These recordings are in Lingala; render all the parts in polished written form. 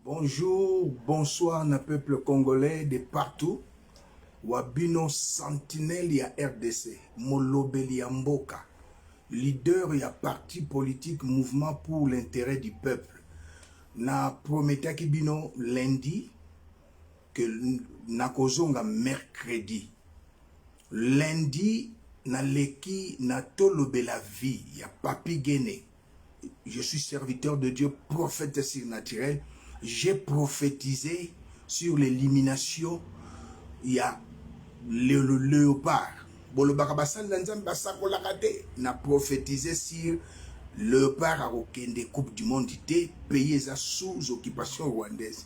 Bonjour, bonsoir, na peuple congolais de partout. Wabino sentinelle ya RDC, molobeli ya mboka, leader ya parti politique mouvement pour l'intérêt du peuple. Na prometaki bino lundi que nakozonga mercredi. Lundi na leki na tolobela vie ya Papi Guéné. Je suis serviteur de Dieu, prophète surnaturel. J'ai prophétisé sur l'élimination. Il y a le léopard. Na prophétisé sur léopard à Okende Coupe du Monde pays sous occupation rwandaise.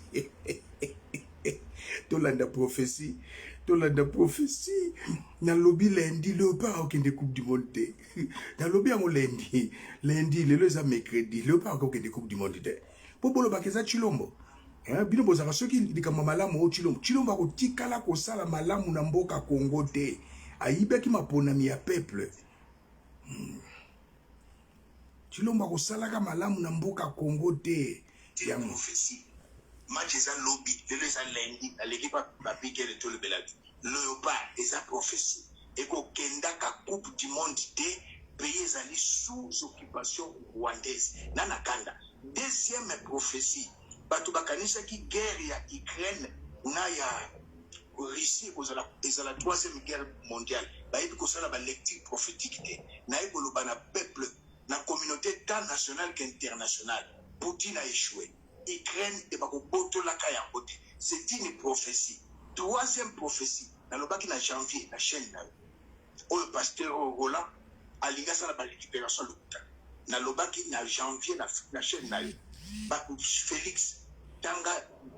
Tolanda prophétie. Tolanda prophétie. Na lobby lundi léopard Okende Coupe du Monde. Na lobby à lundi. Lundi, le mercredi. Léopard Okende Coupe du Monde. Popolo bakeza Chilombo. Bino bozaka soki likambo malamu o Chilombo. Chilombo akotikala kosala malamu na mboka Congo te. Ayibaki maponami ya peuple. Chilombo akosalaka malamu na mboka Congo te. Ya prophétie. Match lobby, le lundi, à l'équipe Papi Guéné tout le belagi. Léopard, et sa prophétie. Et ko kendaka coupe du monde te pays ali sous occupation rwandaise. Nanakanda. Deuxième prophétie, Batoubakanisa qui guerre ya Ukraine na ya Russie c'est la troisième guerre mondiale. Baïbi kosala ba lecture prophétique te. Na eboloba na peuple, na communauté tant nationale qu'internationale. Poutine a échoué. Ukraine et bakoboto la kaya côté. C'est une prophétie. Troisième prophétie, na lobaki na janvier la chaîne na. O pasteur Roland alinga sala ba récupération lokuta. Na lobaki na janvier la chaîne na Félix Tanga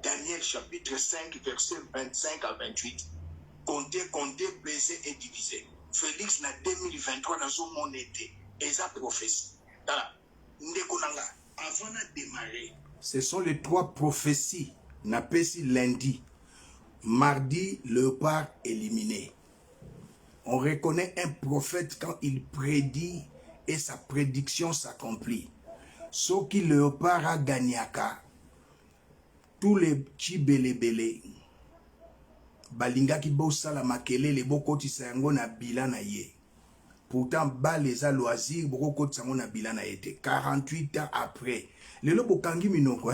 Daniel chapitre 5 verset 25 à 28 compter, peser et diviser. Félix na 2023 na zo monete et sa prophétie. Tala ndekonanga avant de démarrer. Ce sont les trois prophéties na pesi lundi. Mardi, léopard éliminé. On reconnaît un prophète quand il prédit et sa prédiction s'accomplit. Ce qui léopard a gagnaka, tous les petits belé balinga ki bosala makele le boko tisango na bilana ye. Pourtant ba les a loisir boko tisango na bilana yete. 48 ans après, le lobo kangi minoko.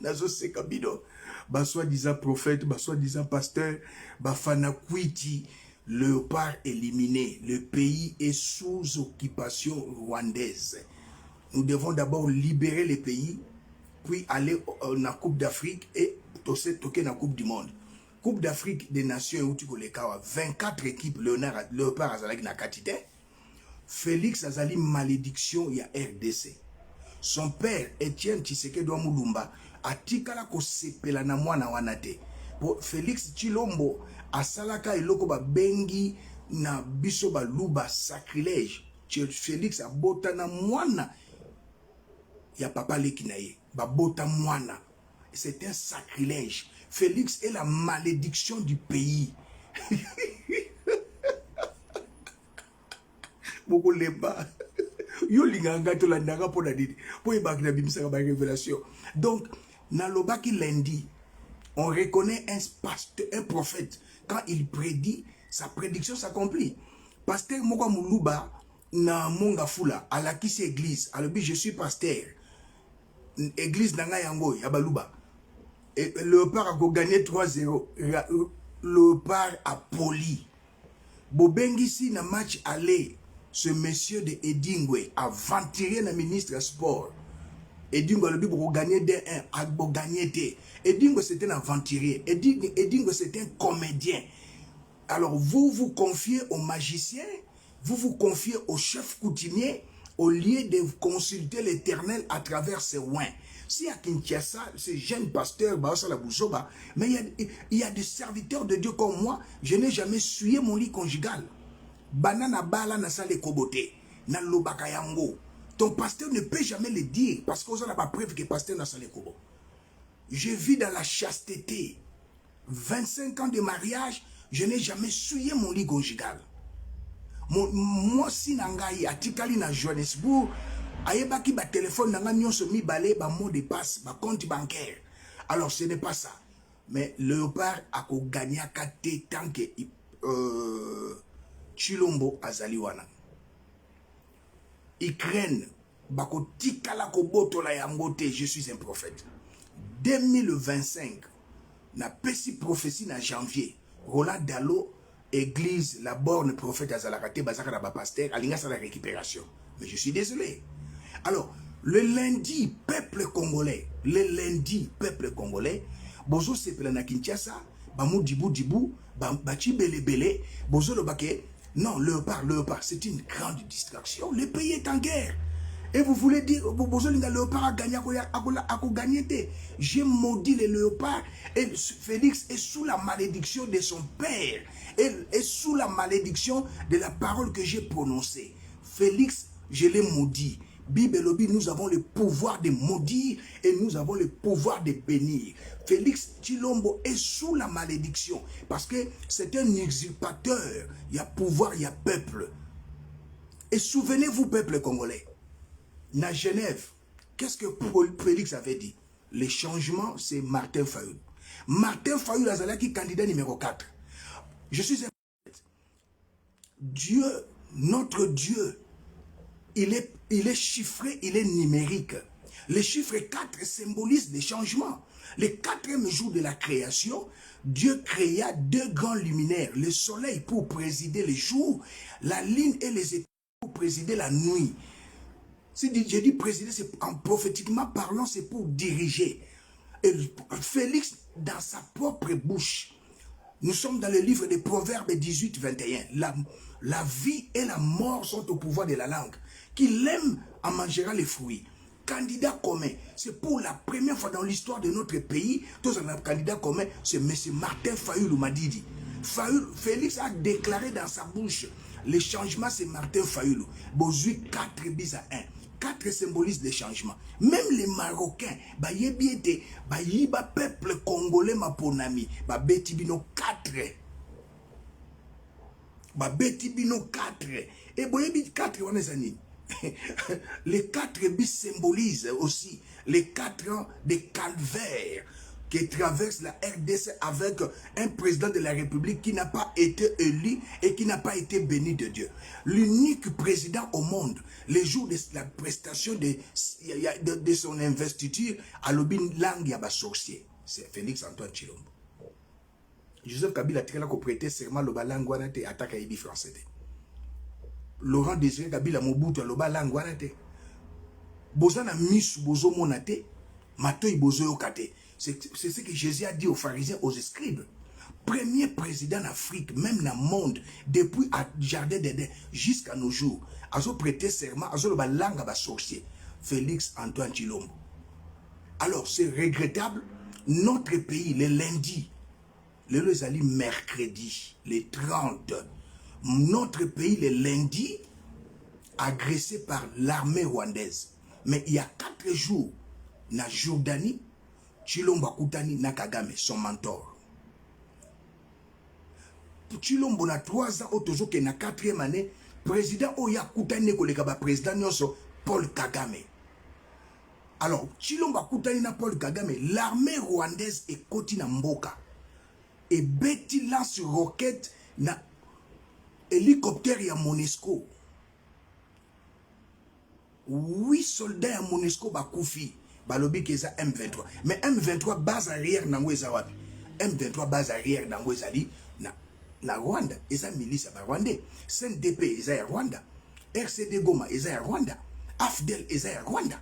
Nazo sekabino. Ba soi-disant prophète, ba soi-disant pasteur, ba fanakwiti. Léopard éliminé, le pays est sous occupation rwandaise. Nous devons d'abord libérer le pays, puis aller en Coupe d'Afrique et toquer la Coupe du Monde. Coupe d'Afrique des Nations où tu connais 24 équipes, Léopard Azalak Nakatite, Félix Azali malédiction, il y a RDC. Son père, Etienne Tshisekedi Moulumba, a tikala ko sepela na mwana wanate. Félix Chilombo asalaka eloko ba bengi na biso ba luba sacrilège. Félix abota na mwana ya papa leki na ye ba bota mwana. C'est un sacrilège. Félix est la malédiction du pays. Boko leba yo linganga to landanga po na didi po ebaki na bimisaka ba révélation. Donc na lobaki lundi on reconnaît un prophète. Quand il prédit, sa prédiction s'accomplit. Pasteur Moko Muluba, na monga fula, à la kisi église, à l'objet je suis pasteur. Église nanga yango, yabaluba. Et Léopard a gagné 3-0. Léopard a poli. Bobengisi na match aller, ce monsieur de Edingwe a ventiré le ministre sport. Edingo le bible gagné des 1 a gagné des. Edingo c'était un aventurier. Edingo c'était un comédien. Alors vous confiez au magicien, vous confiez au chef coutumier au lieu de consulter l'Éternel à travers ses oins. Si à Kinshasa, ces jeunes pasteurs, mais il y a des serviteurs de Dieu comme moi, je n'ai jamais souillé mon lit conjugal. Banana bala na sale kobote, na lobaka yango. Ton pasteur ne peut jamais le dire parce qu'on n'a pas preuve que pasteur n'a pas le kobo. Je vis dans la chasteté. 25 ans de mariage, je n'ai jamais souillé mon lit conjugal. Moi, si nangai atikali na Johannesburg, ayebaki ba téléphone nanga nyonso mibale ba mot de passe ba compte bancaire. Alors ce n'est pas ça, mais Léopard a ko gagné kate tant que Tshilombo azali wana. Ukraine bako tikala ko botola yango te, je suis un prophète. 2025 na pesi prophétie na janvier Roland Dalo église la borne prophète azalakate bazaka na ba pasteur alinga sa la récupération. Mais je suis désolé. Alors le lundi peuple congolais, bozo sepela na Kinshasa bamu dibu bachi belebele bozo le baké. Non, Léopard, c'est une grande distraction. Le pays est en guerre. Et vous voulez dire, le Léopard a gagné. J'ai maudit le Léopard. Et Félix est sous la malédiction de son père. Et est sous la malédiction de la parole que j'ai prononcée. Félix, je l'ai maudit. Bible Lobby, nous avons le pouvoir de maudire et nous avons le pouvoir de bénir. Félix Tshilombo est sous la malédiction parce que c'est un usurpateur. Il y a pouvoir, il y a peuple. Et souvenez-vous, peuple congolais, à Genève, qu'est-ce que Félix avait dit? Les changements, c'est Martin Fayulu. Martin Fayulu Azalaki, candidat numéro 4. Je suis un prophète. Dieu, notre Dieu, il est chiffré, il est numérique. Le chiffre 4 symbolise les changements. Le 4e jour de la création, Dieu créa 2 grands luminaires. Le soleil pour présider le jour, la lune et les étoiles pour présider la nuit. Si j'ai dit présider, en prophétiquement parlant, c'est pour diriger. Et Félix, dans sa propre bouche, nous sommes dans le livre des Proverbes 18, 21. La vie et la mort sont au pouvoir de la langue. Qui l'aime en mangera les fruits. Candidat commun, c'est pour la première fois dans l'histoire de notre pays, tous un candidat commun, c'est M. Martin Fayulu Madidi. Félix a déclaré dans sa bouche, le changement c'est Martin Fayulu. Bozui 4 bis à 1. 4 symbolise les changements. Même les Marocains, ba peuple congolais ma ponami, ba betibino 4. Ba betibino 4. Et boyebi 4 on est anine. Les 4 bis symbolisent aussi les 4 ans de calvaire qui traverse la RDC avec un président de la République qui n'a pas été élu et qui n'a pas été béni de Dieu. L'unique président au monde, les jours de la prestation de son investiture, à l'obin langue yaba sorcier, c'est Félix Antoine Tshilombo. Joseph Kabila a prêté serment le langue wana te attaque à français. Laurent Désiré Kabila Mobutu aloba langue wana te. Bozana misu bozo monate, matoi bozo yokate. C'est ce que Jésus a dit aux pharisiens, aux scribes. Premier président d'Afrique, même dans le monde, depuis le jardin d'Éden jusqu'à nos jours, a prêté serment, a loba langue à sorcier. Félix Antoine Tshilombo. Alors c'est regrettable, notre pays, le lundi, le allé mercredi, le 30, notre pays, le lundi, agressé par l'armée rwandaise. Mais il y a 4 jours, na Jordanie, Tshilombo Koutani na Kagame, son mentor. Tshilombo na 3 ans, autour que na 4e année, président Oya Koutani koleka président Nyoso, Paul Kagame. Alors, Tshilombo Koutani na Paul Kagame, l'armée rwandaise est koti na mboka. Et Betty lance roquette na hélicoptère ya Monesco. 8 soldats à Monesco bakoufi. Balobi keza M23. Mais M23 base arrière nango eza wapi? M23 base arrière nango ezali na Rwanda. Eza milice ba Rwandais. CNDP eza ya Rwanda. RCD Goma eza ya Rwanda. AFDEL eza ya Rwanda.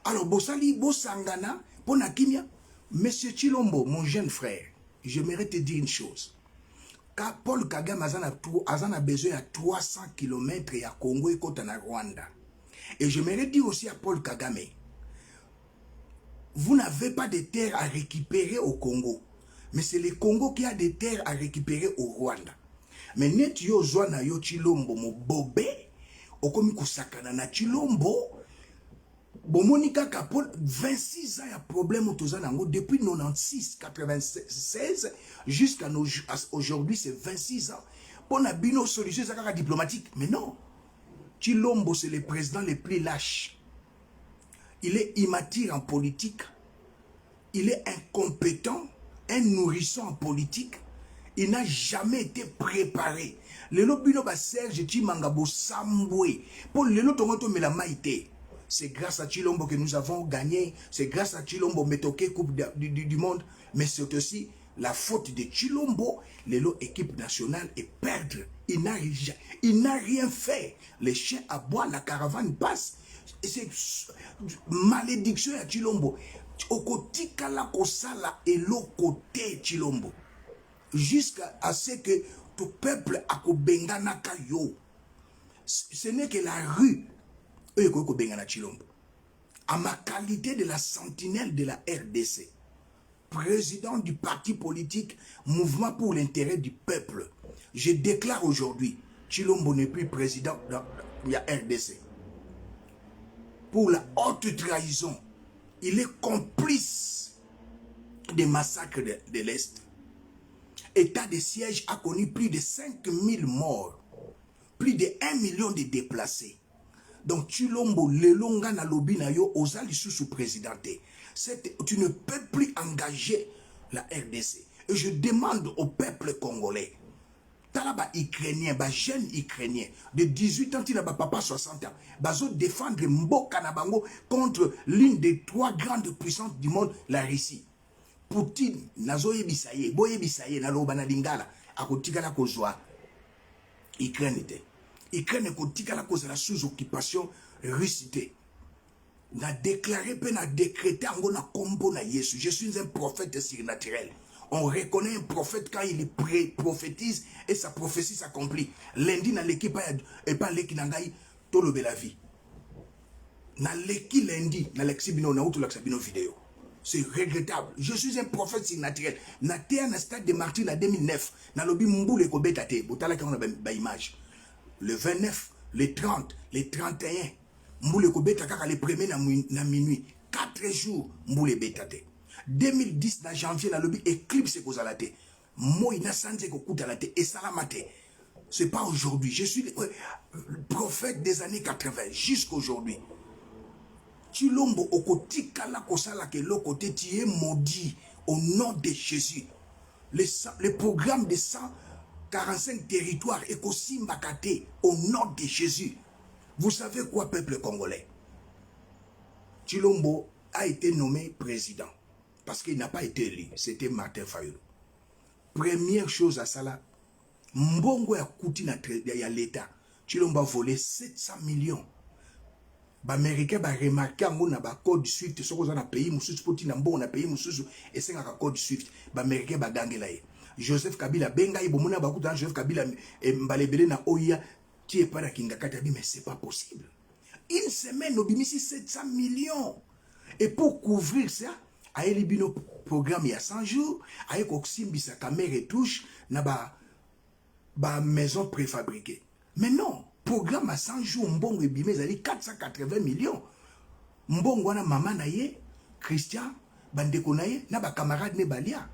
Alors bosali bosangana pona kimia. Monsieur Tshilombo, mon jeune frère, j'aimerais te dire une chose. Car Paul Kagame a besoin à 300 km à Congo et côté na Rwanda. Et j'aimerais dire aussi à Paul Kagame, vous n'avez pas de terres à récupérer au Congo. Mais c'est le Congo qui a des terres à récupérer au Rwanda. Mais net yo zwana yo Tshilombo mo bobé, okomi kusakana na Tshilombo, bomonika kapol 26 ans, il y a problème depuis 96, 96 jusqu'à aujourd'hui, c'est 26 ans. Pour la bino solution diplomatique. Mais non. Tshilombo, c'est le président le plus lâche. Il est immature en politique. Il est incompétent, un nourrisson en politique. Il n'a jamais été préparé. Le lobino ba Serge Tshimangabo Sambwe. Pour le lotongoto melamaite. C'est grâce à Tshilombo que nous avons gagné. C'est grâce à Tshilombo Metoke Coupe du Monde. Mais c'est aussi la faute de Tshilombo, l'équipe nationale, est perdre. Il n'a rien fait. Les chiens aboient, la caravane passe. C'est malédiction à Tshilombo. Okotika la kosala et l'autre côté Tshilombo. Jusqu'à ce que tout peuple a kobengana kayo. Ce n'est que la rue. À ma qualité de la sentinelle de la RDC, président du parti politique Mouvement pour l'intérêt du peuple, je déclare aujourd'hui, Tshilombo n'est plus président de la RDC. Pour la haute trahison, il est complice des massacres de l'Est. État de siège a connu plus de 5000 morts, plus de 1 million de déplacés. Donc Tshilombo, Lelonga na lobi na yo, ozali sous présidenté. Tu ne peux plus engager la RDC. Et je demande au peuple congolais, talaba ukrainien, ba jeune ukrainien de 18 ans, ba papa 60 ans, bazo défendre Mboka na bango contre l'une des 3 grandes puissances du monde, la Russie. Poutine, nazo yebisaye, boye bisaye na loba na lingala, akotika la kozwa Ukraine te. Ukraine akotika la kozwa la sous-occupation russe te. Na déclaré pe na décrété ango na kombo na Yesu. Je suis un prophète surnaturel. On reconnaît un prophète quand il prophétise et sa prophétie s'accomplit. Lundi na l'équipe et pas l'équipe nangai tolobe la vie. Na l'équipe lundi na l'exibino na outu l'axabino vidéo. C'est regrettable. Je suis un prophète surnaturel. Na terre na stade de Martyrs en 2009. Na lobi mboule ko betate. Botala ka on a ba image. Le 29, le 30, le 31. Mboule ko beta kaka le premier na minuit. 4 jours mboule betate. 2010 na janvier na lobi éclipse ko zalate. Moi na sanze ko kutalate et salamate. C'est pas aujourd'hui. Je suis le prophète des années 80 jusqu'aujourd'hui. Tshilombo okotika la kosala ke lo côté tu es maudit au nom de Jésus. Le programme de 145 territoires et Kosimbakate au nom de Jésus. Vous savez quoi, peuple congolais? Tshilombo a été nommé président parce qu'il n'a pas été élu. C'était Martin Fayulu. Première chose à ça là, mbongo ya kuti na ya l'État. Tshilombo a volé 700 millions. Les Américains ont remarqué que code SWIFT, ce qu'on a pays, on a pays, et c'est un code SWIFT. Les Américains ont gagné. Joseph Kabila, Joseph Kabila, Mbalebele na Oya, qui est pas la Kingakata, mais c'est pas possible. Une semaine, nous avons 700 millions. Et pour couvrir ça, il y a un programme il y a 100 jours, il y a un caméra et touche, il y a une maison préfabriquée. Mais non. Programme à 100 jours, Mbongo et Bimé, ça dit 480 millions. Mbongo na maman na ye, Christian, bandeko na ye, na ba camarade ne balia.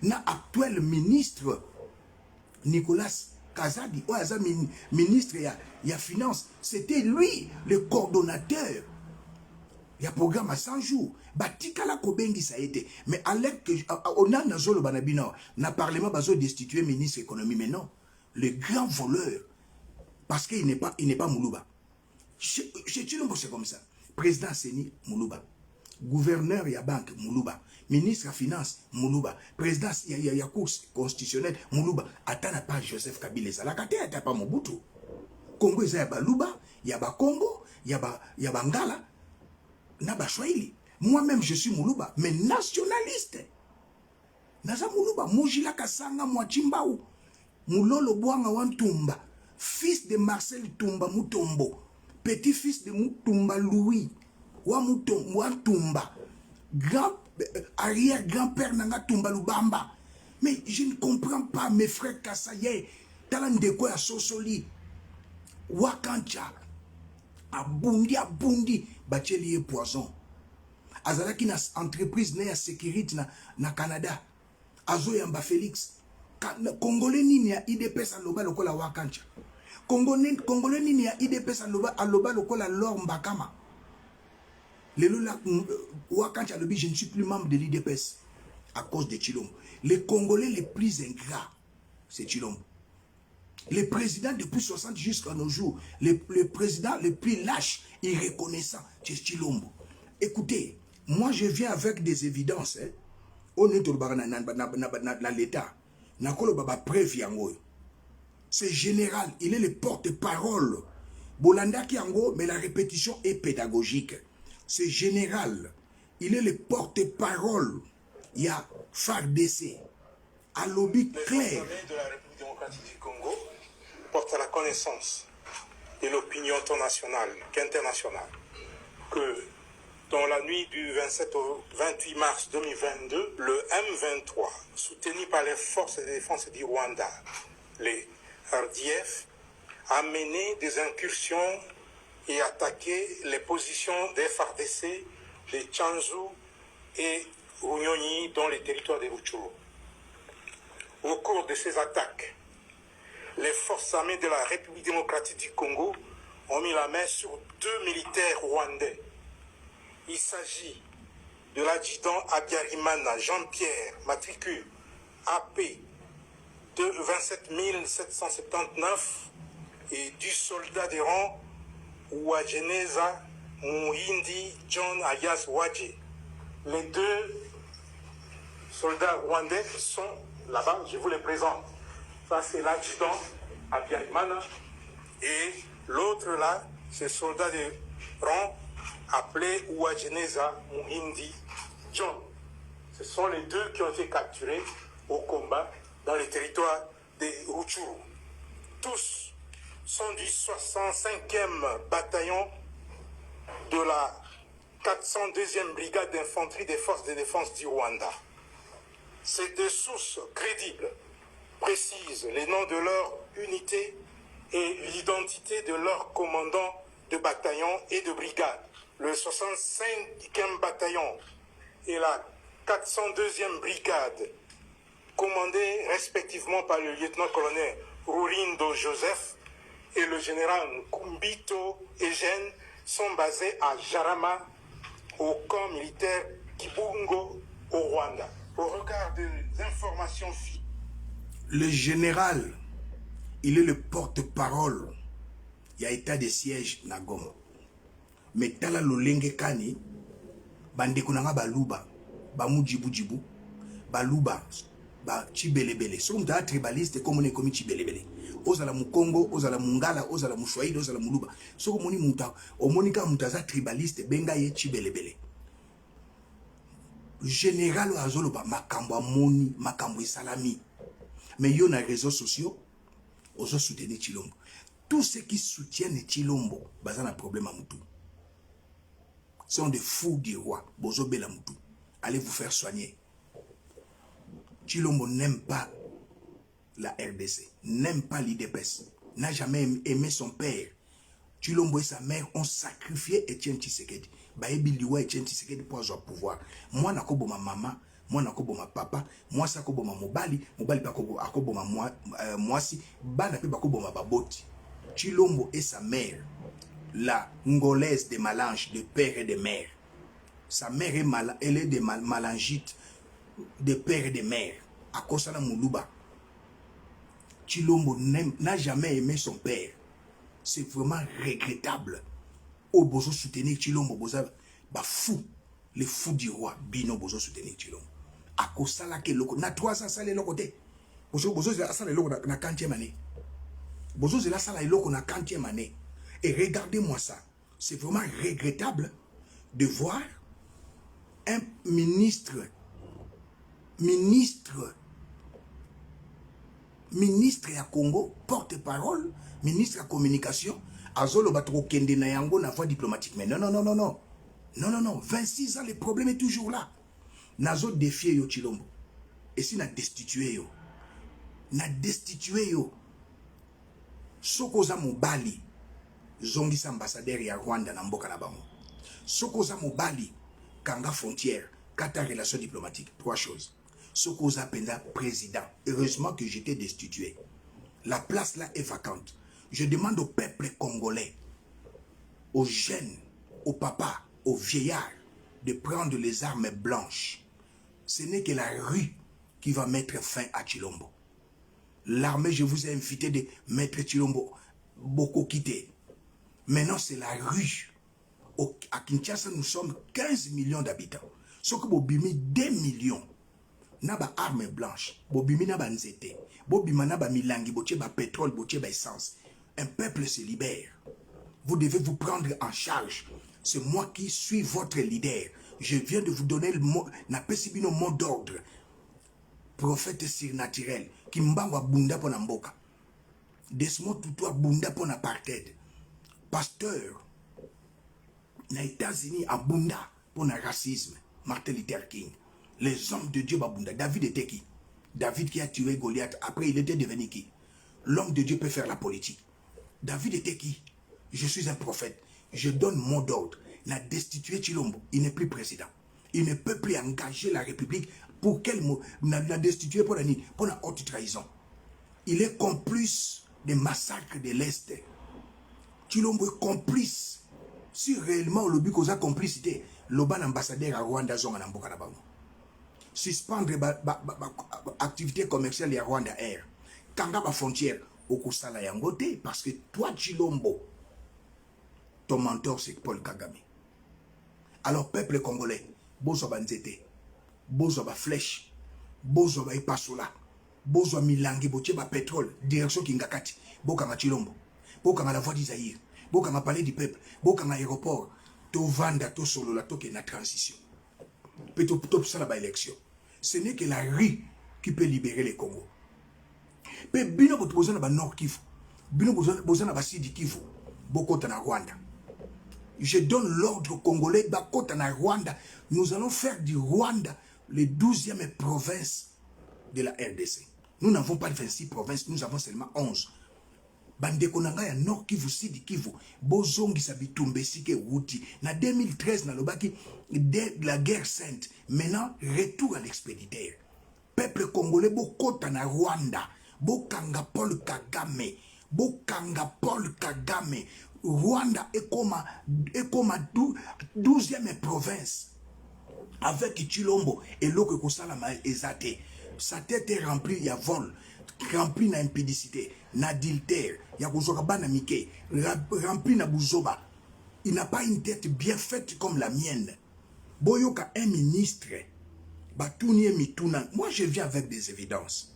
Na actuel ministre Nicolas Kazadi, oyaza ministre ya finance, c'était lui le coordonnateur. Il y a programme à 100 jours. Batika la kobengi ça a été. Mais à l'aide que on a nazolo banabino, na parlement bazo destituer ministre économie, mais non. Le grand voleur. Parce qu'il n'est pas Moulouba. Chez Tshilombo, c'est comme ça. Président Seni, Moulouba. Gouverneur, il y a banque, Moulouba. Ministre à finance, Moulouba. Président, il y a cour constitutionnelle, Moulouba. Attends pas Joseph Kabila. La carte, il n'y a pas Mobutu. Congo, il y a Balouba, il y a Congo, il y a Bangala, il y a Swahili. Moi-même, je suis Moulouba, mais nationaliste. Naza Moulouba, Moujila Kasanga, Mwachimbaou. Moulolo Boanga Wantumba. Fils de Marcel Tumba Mutombo, petit-fils de Mutumba Louis, Wantumba, arrière-grand-père Nanga Tumba Lubamba. Mais je ne comprends pas mes frères Kassaye, Talandeko ya Sosoli, Wakancha, Abundi, Bacheli et Poison. Azalaki na entreprise na sécurité na Canada, Azo Yamba Félix, Congolais nini ya IDPS aloba lokola Wakancha. Congolais nini ya IDPS aloba lokola Laure Mbakama. Lelo la Wakanti alobi, je ne suis plus membre de l'IDPS à cause de Tshilombo. Les Congolais les plus ingrats, c'est Tshilombo. Les présidents depuis 60 jusqu'à nos jours, les présidents les plus lâches, irreconnaissants, c'est Tshilombo. Écoutez, moi je viens avec des évidences. On est dans l'État. C'est général, il est le porte-parole. Bolanda Kiango, mais la répétition est pédagogique. C'est général, il est le porte-parole. Il y a FARDC, à lobby clair. Les de la République démocratique du Congo portent à la connaissance de l'opinion tant nationale qu'internationale que dans la nuit du 27 au 28 mars 2022, le M23, soutenu par les forces de défense du Rwanda, les RDF, a mené des incursions et attaqué les positions des FARDC, des Tchanzu et Runyonyi dans les territoires des Rutshuru. Au cours de ces attaques, les forces armées de la République démocratique du Congo ont mis la main sur 2 militaires rwandais. Il s'agit de l'adjudant Abiyarimana Jean-Pierre, matricule AP de 27 779 et du soldat de rang Ouajeneza Muhindi John alias Wadje. Les 2 soldats rwandais sont là-bas, je vous les présente. Ça c'est l'adjudant Abiyarimana et l'autre là, c'est soldat de rang appelé Ouajeneza Muhindi John. Ce sont les 2 qui ont été capturés au combat dans les territoires des Rutshuru. Tous sont du 65e bataillon de la 402e brigade d'infanterie des forces de défense du Rwanda. Ces 2 sources crédibles précisent les noms de leur unité et l'identité de leur commandant de bataillon et de brigade. Le 65e bataillon et la 402e brigade, commandés respectivement par le lieutenant-colonel Rurindo Joseph et le général Kumbito Eugène, sont basés à Jarama, au camp militaire Kibungo, au Rwanda. Au regard des informations le général, il est le porte-parole. Il y a état de siège na Goma. Mais tala lolenge kani, bande kunanga baluba, ba mujibu, baluba, ba chibelebele. So mta tribaliste comme on est comme chibelebele. Ozala mukongo, ozala mungala, ozala mushwaidi, ozala muluba. So moni muta, omonika mutaza tribaliste benga ye chibelebele. Général azoloba makambo amoni, makambo salami. Mais yo na réseaux sociaux, ozo soutenir Tshilombo. Tous ceux qui soutiennent Tshilombo, bazan a problème à Moutou. Sont des fous du roi. Bozo Bela Moutou. Allez vous faire soigner. Tshilombo n'aime pas la RDC, n'aime pas l'IDPS, n'a jamais aimé son père. Tshilombo et sa mère ont sacrifié Etienne Tshisekedi. Baebi liwa Etienne Tshisekedi pour avoir pouvoir. Moi nakobo ma maman, moi nakobo ma papa, moi sakobo ma mobali pa akobo ma moi si bana pe bakobo ma baboti. Tshilombo et sa mère, la ngolaise de Malange, de père et de mère. Sa mère est elle est de Malangite, de père et de mère. À Kosala Moulouba. Tshilombo n'a jamais aimé son père. C'est vraiment regrettable. Au bozo soutenir Tshilombo, boza ba fou, les fous du roi, bino bozo soutenir Tshilombo. À Kosala ke loko, na 300 salé loko te. Bozo la sala loko na 40e année. Bozo la sala loko na 40e année. Et regardez-moi ça. C'est vraiment regrettable de voir un ministre à Congo, porte-parole, ministre à communication, azolo batro kende na yango na voie diplomatique. Mais non, 26 ans, le problème est toujours là. Nazo défier yo Tshilombo. Et si na destitué yo. Sokoza mobali, zongisa ambassadeur ya Rwanda na mboka na bango. Sokoza mobali, kanga frontière, kata relation diplomatique. 3 choses. Sokoza penda président. Heureusement que j'étais destitué. La place là est vacante. Je demande au peuple congolais, aux jeunes, aux papas, aux vieillards, de prendre les armes blanches. Ce n'est que la rue qui va mettre fin à Tshilombo. L'armée, je vous ai invité de mettre Tshilombo beaucoup quitté. Maintenant, c'est la rue. À Kinshasa, nous sommes 15 millions d'habitants. Ce que vous bimi 2 millions. Naba armes blanches. Bobimi naba nzete. Bobima naba milangi, boche ba pétrole, boche ba essence. Un peuple se libère. Vous devez vous prendre en charge. C'est moi qui suis votre leader. Je viens de vous donner le mot, le mot d'ordre. Prophète surnaturel. Kimbawa bunda pona mboka. Desmond Tutu bunda pona apartheid. Pasteur. Na États-Unis à bunda pona racisme. Martin Luther King. Les hommes de Dieu babunda. David était qui? David qui a tué Goliath. Après il était devenu qui? L'homme de Dieu peut faire la politique. David était qui? Je suis un prophète. Je donne mon d'ordre. Il a destitué Tshilombo. Il n'est plus président. Il ne peut plus engager la République. Pour quel mot? Il a destitué pour la haute trahison. Il est complice des massacres de l'Est. Tshilombo est complice. Si réellement le but cause complicité, le ban ambassadeur à Rwanda zonga na mboka na bango. Suspendre activité commerciale à Rwanda Air. Kanga ba frontière au kusala yangote parce que toi Tshilombo, ton mentor c'est Paul Kagame. Alors peuple congolais, bozo ba nzete, bozo ba flèche, bozo ba ipasola, bozo milangi boche ba pétrole, direction Kingakati, bokanga Tshilombo, bokanga la voie d'Isaïr, bokanga palais du peuple, bokanga aéroport, to vanda to solo la toke na transition. Peut-être top ça la élection. Ce n'est que la rue qui peut libérer les Congo. Pe bino botoza na ba Nord Kivu, bino botoza na ba Sud Kivu, bokota na Rwanda. Je donne l'ordre congolais, bakota na Rwanda. Nous allons faire du Rwanda le 12e province de la RDC. Nous n'avons pas 26 provinces, nous avons seulement 11. Bandeko nanga ya Nord Kivu, Sud Kivu, bozongi sabitumbe sike wuti. Na 2013 na lobaki de la guerre sainte. Maintenant, retour à l'expéditeur. Peuple congolais bokota na Rwanda. Bokanga Paul Kagame. Bokanga Paul Kagame. Rwanda est comme 12e province. Avec Tshilombo et l'autre Kosalama Ezate. Sa tête est remplie, il y a vol, remplie d'impudicité, d'adultère, il y a Bouzokabana Mike, remplie na Bouzoba. Il n'a pas une tête bien faite comme la mienne. Boyoka un ministre. Batouni Mituna. Moi je viens avec des évidences.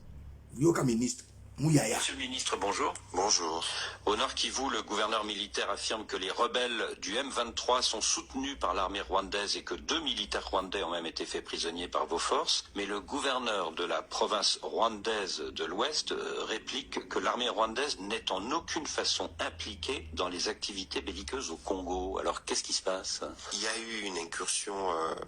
Yoka ministre. Mouyaya. Monsieur le ministre, bonjour. Bonjour. Au Nord Kivu, le gouverneur militaire affirme que les rebelles du M23 sont soutenus par l'armée rwandaise et que 2 militaires rwandais ont même été faits prisonniers par vos forces. Mais le gouverneur de la province rwandaise de l'Ouest réplique que l'armée rwandaise n'est en aucune façon impliquée dans les activités belliqueuses au Congo. Alors qu'est-ce qui se passe? Il y a eu une incursion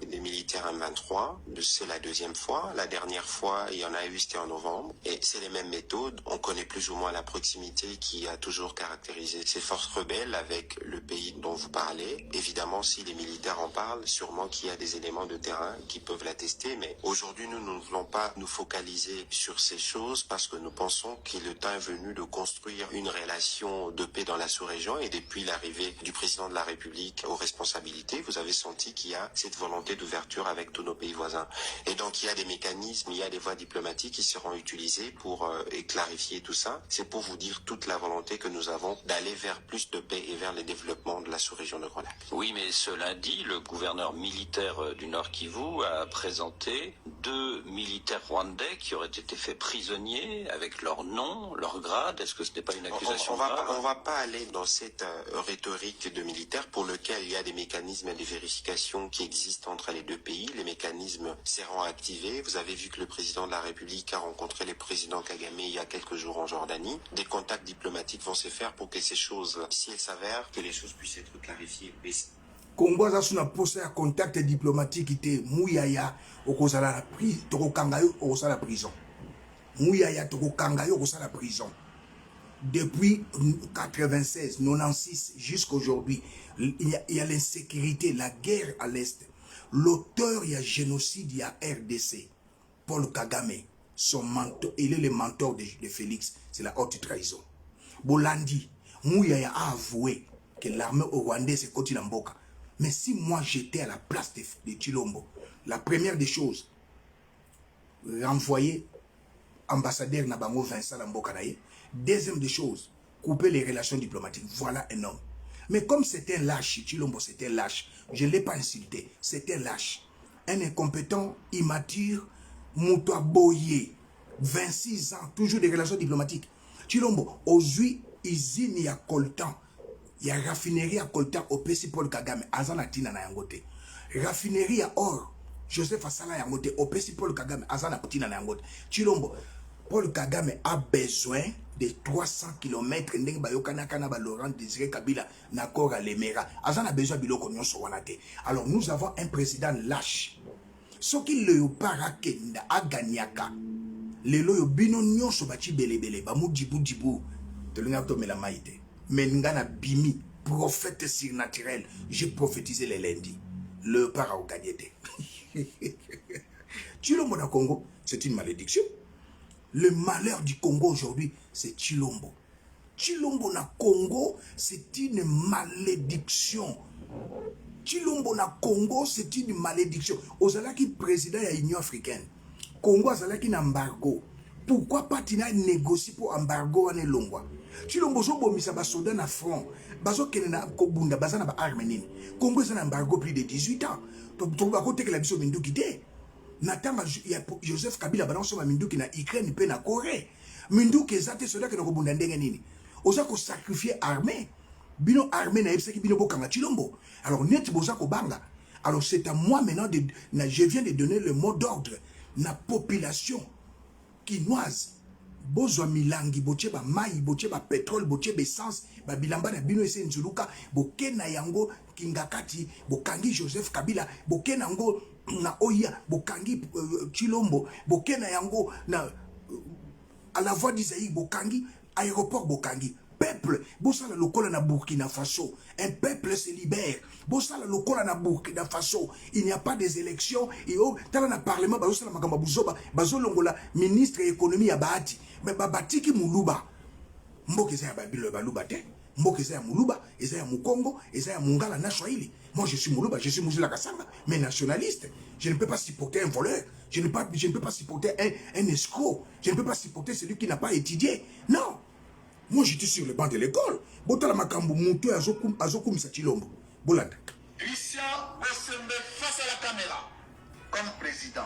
des militaires M23. C'est la deuxième fois. La dernière fois, il y en a eu, c'était en novembre. Et c'est les mêmes méthodes. On connaît plus ou moins la proximité qui a toujours caractérisé ces forces rebelles avec le pays dont vous parlez. Évidemment, si les militaires en parlent, sûrement qu'il y a des éléments de terrain qui peuvent l'attester. Mais aujourd'hui, nous ne voulons pas nous focaliser sur ces choses parce que nous pensons que le temps est venu de construire une relation de paix dans la sous-région. Et depuis l'arrivée du président de la République aux responsabilités, vous avez senti qu'il y a cette volonté d'ouverture avec tous nos pays voisins. Et donc, il y a des mécanismes, il y a des voies diplomatiques qui seront utilisées pour clarifier tout ça. C'est pour vous dire toute la volonté que nous avons d'aller vers plus de paix et vers le développement de la sous-région de Grand Lac. Oui, mais ce lundi, le gouverneur militaire du Nord Kivu a présenté 2 militaires rwandais qui auraient été faits prisonniers avec leur nom, leur grade. Est-ce que ce n'est pas une accusation grave? On va pas aller dans cette rhétorique de militaires pour lequel il y a des mécanismes de vérification qui existent entre les deux pays. Les mécanismes seront activés. Vous avez vu que le président de la République a rencontré le président Kagame il y a quelques jours en Jordanie. Des contacts diplomatiques vont se faire pour que ces choses, si elles s'avèrent, que les choses puissent être clarifiées. Congo a suna posé à contact diplomatique était Mouyaya okozala la prison, tokokangayo okozala la prison. Mouyaya tokokangayo okozala la prison. Depuis 96, 96 jusqu'aujourd'hui, il y a l'insécurité, la guerre à l'Est. L'auteur, il y a génocide, il y a RDC. Paul Kagame, son mentor, il est le mentor de Félix, c'est la haute trahison. Bolandi, Mouyaya a avoué que l'armée rwandaise est côté Mboka. Mais si moi j'étais à la place de Tshilombo, la première des choses, renvoyer ambassadeur Nabango Vincent Mboka. Deuxième des choses, couper les relations diplomatiques. Voilà un homme. Mais comme c'était un lâche, Tshilombo c'était un lâche, je ne l'ai pas insulté, c'était un lâche. Un incompétent, immature, Moutoua Boye, 26 ans, toujours des relations diplomatiques. Tshilombo, aujourd'hui, usine ya coltan, il y a raffinerie à coltan au PC Paul Kagame, Azana Tina na yangote. Raffinerie à or, Joseph Asala yangote, au PC Paul Kagame, Azana Tina na yangote. Tshilombo, Paul Kagame a besoin de 300 km ndenge bayokana kana ba Laurent Désiré Kabila nakor à Lemera. Azana besoin biloko nyonso wana te. Alors nous avons un président lâche. Ce qui le parakenda a gagnaka. Lelo yo bino nyonso bachi belebele ba mu dibu dibu. Telinga to mela maite. Mengana bimi prophète surnaturel. J'ai prophétisé les lundis. Le para au gagné. Tshilombo na Congo, c'est une malédiction. Le malheur du Congo aujourd'hui, c'est Tshilombo. Tshilombo na Congo, c'est une malédiction. Tshilombo na Congo, c'est une malédiction. Ozalaki président de l'Union africaine. Congo azalaki na embargo. Pourquoi pas tina négocier pour embargo ane longwa? Tshilombo zo bomisa ba soldat na front. Bazo kene na kobunda bazana ba arme nini. Congo est en embargo plus de 18 ans. Donc ba côté que la biso minduki te. Natamba Joseph Kabila balance ma minduki na Ukraine pe na Corée. Minduki ezate soldat ke na kobunda ndenge nini. Oza ko sacrifier armée. Bino armée na yebsaki bino bokanga Tshilombo. Alors net boza ko banga. Alors c'est à moi maintenant je viens de donner le mot d'ordre na population quinoise. Bozwa milangi boche ba mai boche ba pétrole boche ba essence ba bilamba na bino ese nzuluka bokena yango kingakati bokangi Joseph Kabila bokena yango na oya bokangi Tshilombo bokena yango na à la voix d'Isaïe bokangi aéroport bokangi peuple bosala lokola na Burkina Faso un peuple se libère bosala lokola na Burkina Faso il n'y a pas des élections et oh tala na parlement bazosala makamba buzoba bazolongola ministre économie ya Bahati mais babatiki muluba mboka eza ya babilo baluba te mboka eza ya muluba eza ya mukongo eza ya mungala na Swahili. Moi je suis muluba, je suis Muzula Kasanga, mais nationaliste. Je ne peux pas supporter un voleur, je ne peux pas supporter un escroc, je ne peux pas supporter celui qui n'a pas étudié. Non. Moi j'étais sur le banc de l'école. Botala makambo muto azokum sa Tshilombo. Bolanda. Christian Bosembe face à la caméra comme président.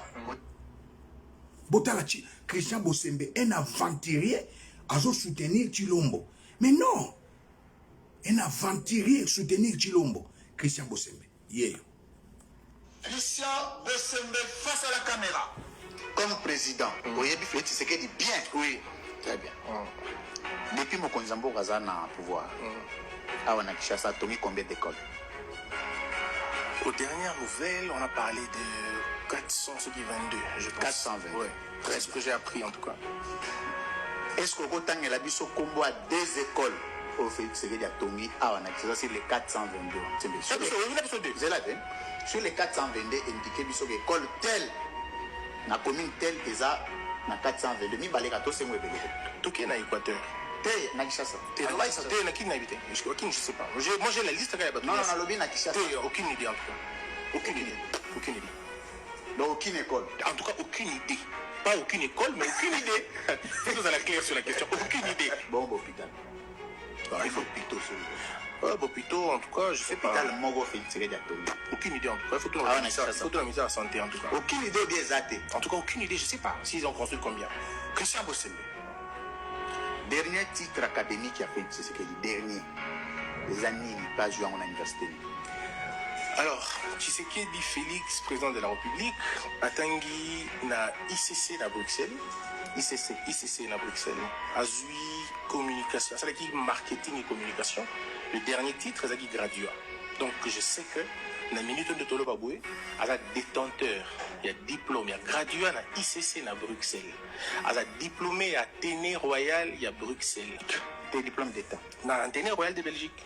Botala Christian Bosembe, un aventurier, azo soutenir Tshilombo. Mais non, un aventurier soutenir Tshilombo. Christian Bosembe, yeah. Christian Bosembe face à la caméra comme président. Oyebi Félix Tshisekedi bien. Oui, très bien. Depuis mon Konzambo Razana pouvoir, Awana Kishasa, Tomi, combien d'écoles? Aux dernières nouvelles, on a parlé de 422, je pense. 422. Ouais, c'est ce que j'ai appris en tout cas. Est-ce qu'au Kotang et la Bisso Combo a des écoles au Félix Tshisekedi à Tomi, Awana Kishasa, c'est les 422. Sur les 422, indiqué Bisso école telle, la commune telle, déjà, na 422. Mi balé gato, c'est moi. Tout qui est dans l'Équateur. T'es na Kishasa. T'es na qui n'habite. Je sais pas. Moi j'ai la liste. Non, non, lobby na Kishasa. Aucune idée en tout cas. Aucune idée. Aucune idée. Donc aucune école. En tout cas, aucune idée. Pas aucune école, mais aucune idée. Faut nous aller clair sur la question. Aucune idée. Bon, hôpital. Il faut plutôt plutôt, en tout cas, je sais pas. Hôpital Mogo Félix Tshisekedi. Aucune idée en tout cas. Il faut tout la mise à la santé en tout cas. Aucune idée des athées. En tout cas, aucune idée. Je sais pas s'ils ont construit combien. Christian Bosembe. Dernier titre académique qui a fait Tshisekedi. Dernier. Les années, il pas joué en université. Alors, Tshisekedi Félix, président de la République, Atangi na ICC na Bruxelles. ICC na Bruxelles. Azui communication. C'est qui marketing et communication. Le dernier titre, c'est qui gradua. Donc, je sais que la minute de Tolo Baboué, à la détenteur, il y a diplôme, il y a gradua na ICC na Bruxelles. À la diplômé à Téné Royal, il y a Bruxelles. Tes diplômes d'État. Na Téné Royal de Belgique.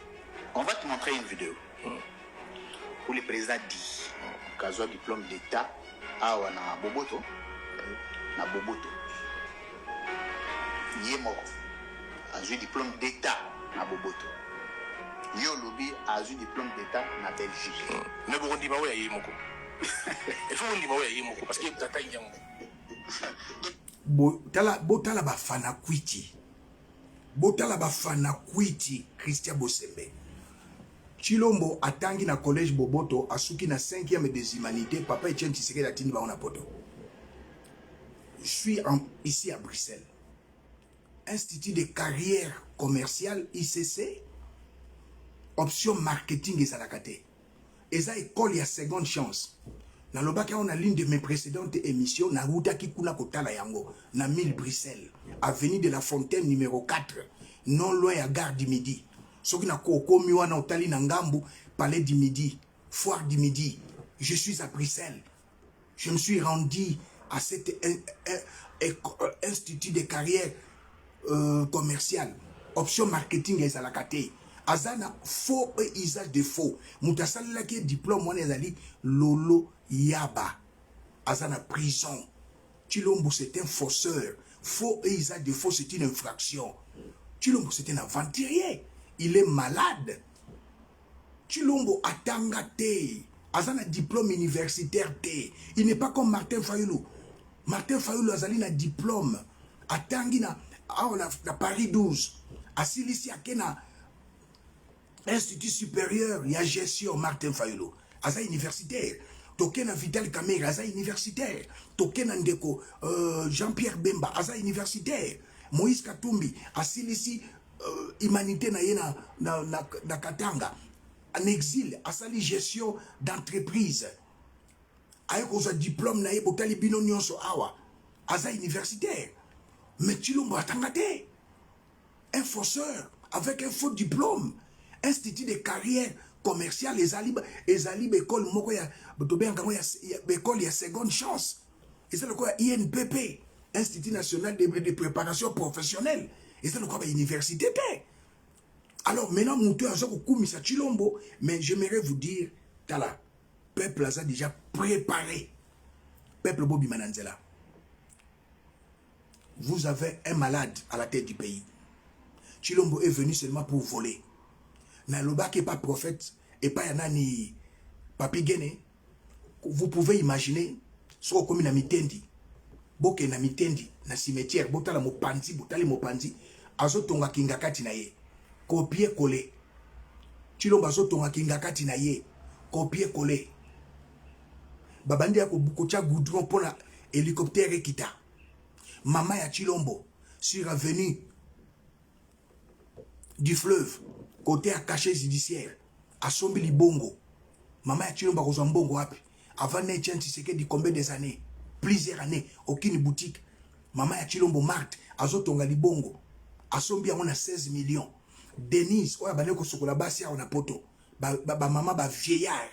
On va te montrer une vidéo. Où le président dit qu'il a diplôme d'État à Boboto. Na Boboto. Il est mort. Il a diplôme d'État na boboto. Yo lobi a eu diplôme d'état na Belgique. Mais bon, on dit bah ouais, moko. Il faut on dit bah ouais, moko parce que tata yango. Botala bafana kwiti. Botala bafana kwiti Christian Bosembe. Chilombo atangi na collège Boboto asuki na 5e des humanités. Papa Etienne Tshisekedi atini ba ona poto. Je suis ici à Bruxelles. Institut de carrière commerciale ICC. Option marketing et salakate. Eza école ya seconde chance. Na lobaka on a l'une de mes précédentes émissions na ruta kikuna kotala yango na 1000 Bruxelles, avenue de la Fontaine numéro 4, non loin à gare du Midi. Soki na koko miwa na otali na ngambu, palais du Midi, foire du Midi. Je suis à Bruxelles. Je me suis rendu à cet institut de carrière commerciale. Option marketing et salakate. Azana faux et usage de faux. Moutasali la qui diplôme moi nezali lolo yaba. Azana prison. Chilombo c'est un fausseur. Faux et usage de faux c'est une infraction. Chilombo c'est un aventurier. Il est malade. Chilombo atangate. Azana diplôme universitaire te. Il n'est pas comme Martin Fayulu. Martin Fayulu azali na diplôme. Atangi na Paris 12. Asilisi akena Institut supérieur, il y a gestion Martin Fayulu. Aza universitaire. Token Vital Kamera, Aza universitaire. Token Ndeko, Jean-Pierre Bemba, Aza universitaire. Moïse Katumbi, Asilisi, humanité na Katanga. En exil, Asali gestion d'entreprise. Ayo koza diplôme na yebo tali bino nyonso awa. Aza universitaire. Mais Chilombo atangate. Un fausseur avec un faux diplôme. Institut de carrière commerciale, les alibes école moko ya école ya seconde chance. Et c'est le quoi INPP, Institut national de préparation professionnelle. Et c'est le quoi université. Alors maintenant Moutou a kumisa Chilombo, mais j'aimerais vous dire tala peuple a déjà préparé. Peuple Bobi Mananzela. Vous avez un malade à la tête du pays. Chilombo est venu seulement pour voler. Naloba qui n'est pas prophète et pas yanani papi gene. Vous pouvez imaginer soit comme na mitendi. Boke na mitendi na cimetière botala mopanzi botali mopanzi azotonga kingakati na ye. Copier coller. Chilombo azotonga kingakati na ye. Copier coller. Babandi ya kocha goudron pour la hélicoptère kita. Maman ya Chilombo sur avenue du fleuve. Côté à caché judiciaire, à Sombi Libongo. Maman a Chilombo a Mbongo wapi. Avant Etienne Tshisekedi combien des années? Plusieurs années. Aucune boutique. Maman a Chilombo Marthe. Azotonga Libongo. A Sombi on a 16 millions. Denise, oya baneko sokola basi on a poto. Maman ba vieillard.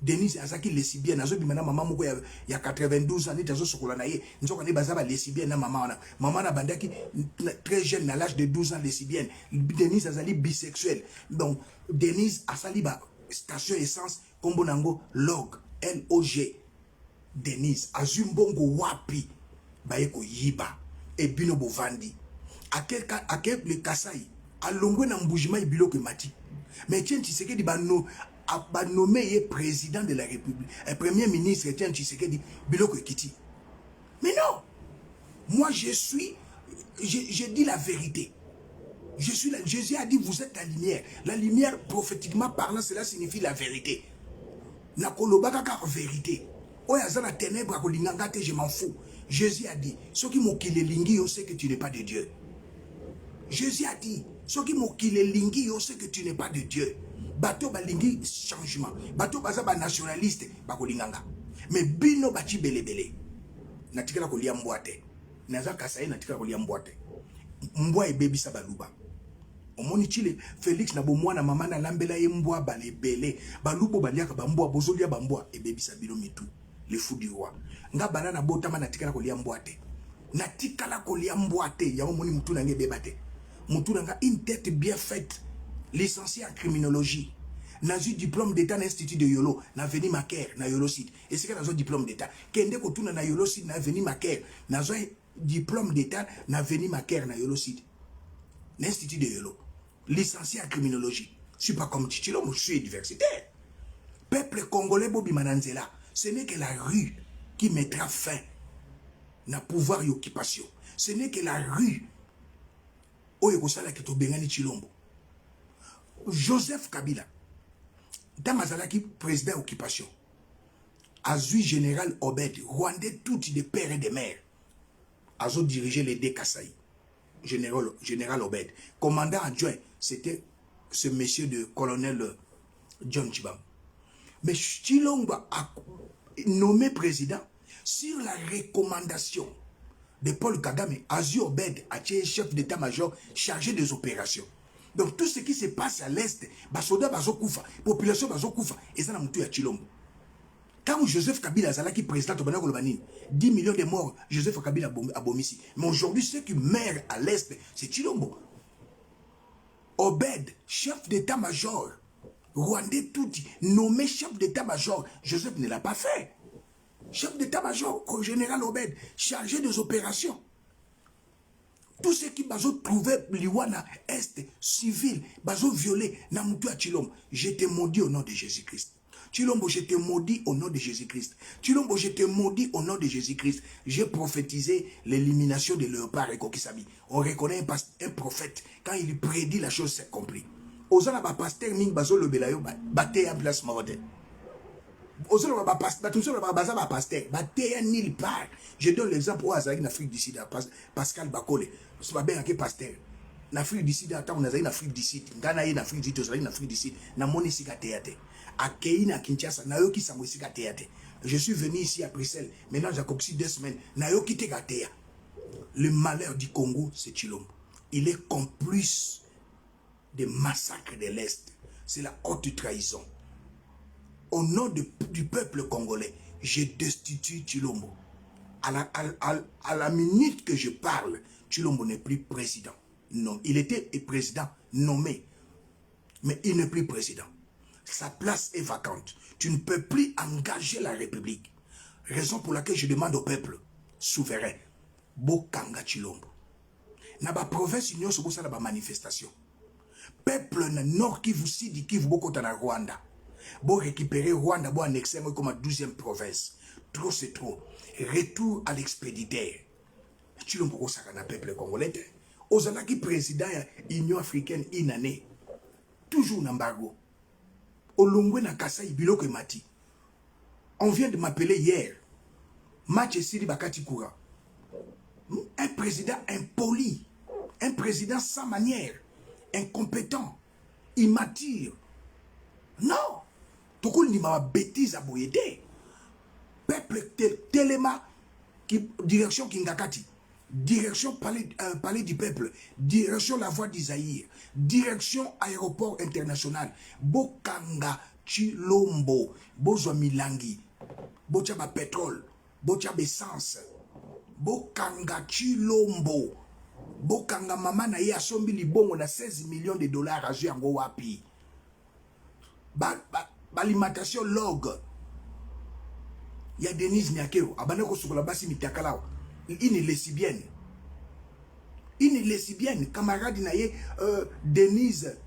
Denise azaki lesbienne. Azobi mana maman moko ya 92 ans. Nita zo sokola na ye. Nzoko ne bazaba lesbienne na maman wana. Maman na bandaki très jeune à l'âge de 12 ans lesbienne. Denise azali bisexuelle. Donc Denise asali ba station essence kombo nango log LOG. Denise azumbongo wapi baeko yiba e bino bovandi. Akel le Kasai alongwe na mbujima ibiloko mati. Mais tiens Tshisekedi bano a nommé président de la République, premier ministre Etienne Tshisekedi biloko ekiti. Mais non, moi je dis la vérité. Jésus a dit vous êtes la lumière. La lumière prophétiquement parlant cela signifie la vérité. Nakoloba kaka vérité. Oya zana ténèbres akolingangate je m'en fous. Jésus a dit ceux qui mokile lingi yo sait que tu n'es pas de Dieu. Jésus a dit ceux qui mokile lingi yo sait que tu n'es pas de Dieu. Bato balingi changement. Bato baza ba nationaliste bakolinganga. Mais bino bachi belebele. Natikala kolia mbwate. Naza kasaye natikala kolia mbwate. Mbwa ebebisa baluba. Omoni chile Félix na bomwana mama na lambela ye mbwa balebele. Balubo baliaka bambwa bozolia bambwa ebebisa bino mitu. Le fou du roi. Nga banana botama natikala kolia mbwate. Natikala kolia mbwate. Ya omoni mutu na nge bebate. Mutu na nga une tête bien faite. Licencié en criminologie. N'a eu diplôme d'état dans l'institut de Yolo, n'a venu Macaire, n'a Yolo Sud. Et c'est que n'a eu diplôme d'état. Kende Kotuna na Yolo Sud, n'a venu Macaire, n'a eu diplôme d'état, n'a venu Macaire, n'a Yolo Sud. L'institut de Yolo. licencié en criminologie. Je ne suis pas comme Tchilombo, je suis universitaire. Peuple congolais, Bobi Mananzela, ce n'est que la rue qui mettra fin na pouvoir et occupation. Ce n'est que la rue où Yekosala qui Bengani Tshilombo. Joseph Kabila, dans Mazalaki, président occupation, Azui général Obed, Rwandais tout de père et de mère, Azo dirigeait les deux Kasaï, général Obed. Commandant adjoint, c'était ce monsieur de colonel John Chibam. Mais Tshilombo a nommé président sur la recommandation de Paul Kagame. Azui Obed a été chef d'état-major chargé des opérations. Donc tout ce qui se passe à l'est, basoda bazokoufa, population bazokoufa, et ça n'a moutou à Tshilombo. Quand Joseph Kabila Azalaki président, 10 millions de morts, Joseph Kabila a bomissi. Mais aujourd'hui, ceux qui meurent à l'est, c'est Tshilombo. Obed, chef d'état-major, Rwandais Touti, nommé chef d'état-major, Joseph ne l'a pas fait. Chef d'état-major, au général Obed, chargé des opérations. Tous ceux qui ont trouvé l'Iwana Est, civil, ont violé, Namoutou à Tshilombo. Je te maudis au nom de Jésus-Christ. Tshilombo, je te maudis au nom de Jésus-Christ. Tshilombo, je te maudis au nom de Jésus-Christ. J'ai prophétisé l'élimination de léopards et Kokisabi. On reconnaît un prophète. Quand il prédit, la chose s'accomplit. Ozana ba pasteur ming bazo le belayo baté en place morte. Ozana ba pasteur, tout ça ba baza ba pasteur, baté en nulle part. Je donne l'exemple au Azali en Afrique du Sud, Pascal Bakole. C'est pas bien que pasteur. En Afrique du Sud, attends, on a en Afrique du Sud. Ghana en Afrique du Sud, en Afrique du Sud. Na moni sika théâtre. À Keïna, Kinshasa, na yo ki samwe sika théâtre. Je suis venu ici à Bruxelles. Maintenant, j'ai coxé 2 semaines. Na yo ki te gatea. Le malheur du Congo, c'est Tshilombo. Il est complice des massacres de l'Est. C'est la haute trahison. Au nom du peuple congolais, je destitue Tshilombo. À la minute que je parle, Tshilombo n'est plus président. Non, il était président nommé, mais il n'est plus président. Sa place est vacante. Tu ne peux plus engager la République. Raison pour laquelle je demande au peuple souverain, Bokanga Tshilombo. Na ba province union so bosala ba manifestation. Peuple na nord Kivu, Sud Kivu, bokota na Rwanda. Bo récupérer Rwanda, bo annexer comme la 12e province. Trop c'est trop. Retour à l'expéditeur. Tshilombo kosaka na peuple congolais. Ozalaki président de l'Union africaine une année. Toujours n'embargo. Olongwe na Kasai biloko mati. On vient de m'appeler hier. Match Siri Bakati Koura. Un président impoli. Un président sans manière. Incompétent. Immature. Non. Tokol ni ma bêtise à boyede. Peuple Telema, direction Kingakati. Direction palais du peuple, direction la voie d'Isaïr, direction aéroport international, Bokanga Tshilombo, Bozwa Milangi, Bochaba pétrole, Bochaba essence, Bokanga Tshilombo, Bokanga mama na ye asombi libongo na 16 millions de dollars à yango wapi. Balimatation log. Il y a Denise Nyakero, abaneko sukola basi mitakalao. Une lesbienne. Une lesbienne, camarade naye Denise